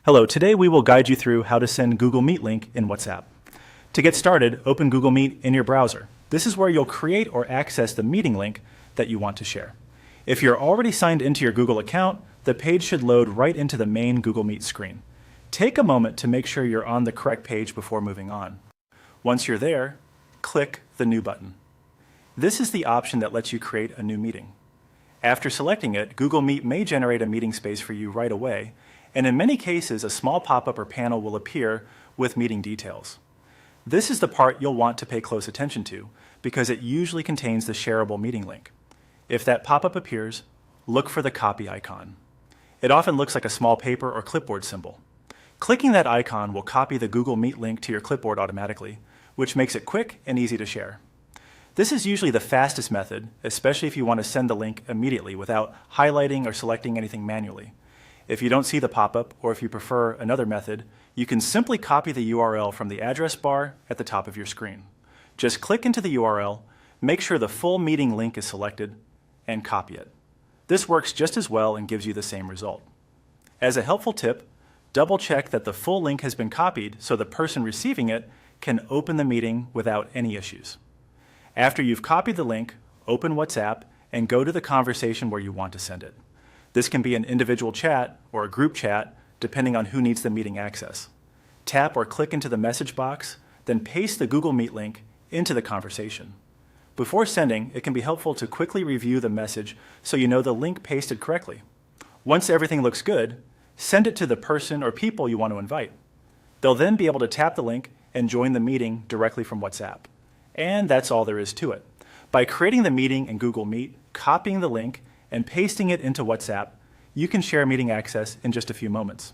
Hello, today we will guide you through how to send Google Meet link in WhatsApp. To get started, open Google Meet in your browser. This is where you'll create or access the meeting link that you want to share. If you're already signed into your Google account, the page should load right into the main Google Meet screen. Take a moment to make sure you're on the correct page before moving on. Once you're there, click the New button. This is the option that lets you create a new meeting. After selecting it, Google Meet may generate a meeting space for you right away, and in many cases, a small pop-up or panel will appear with meeting details. This is the part you'll want to pay close attention to because it usually contains the shareable meeting link. If that pop-up appears, look for the copy icon. It often looks like a small paper or clipboard symbol. Clicking that icon will copy the Google Meet link to your clipboard automatically, which makes it quick and easy to share. This is usually the fastest method, especially if you want to send the link immediately without highlighting or selecting anything manually. If you don't see the pop-up, or if you prefer another method, you can simply copy the URL from the address bar at the top of your screen. Just click into the URL, make sure the full meeting link is selected, and copy it. This works just as well and gives you the same result. As a helpful tip, double-check that the full link has been copied so the person receiving it can open the meeting without any issues. After you've copied the link, open WhatsApp and go to the conversation where you want to send it. This can be an individual chat or a group chat, depending on who needs the meeting access. Tap or click into the message box, then paste the Google Meet link into the conversation. Before sending, it can be helpful to quickly review the message so you know the link pasted correctly. Once everything looks good, send it to the person or people you want to invite. They'll then be able to tap the link and join the meeting directly from WhatsApp. And that's all there is to it. By creating the meeting in Google Meet, copying the link, and pasting it into WhatsApp, you can share meeting access in just a few moments.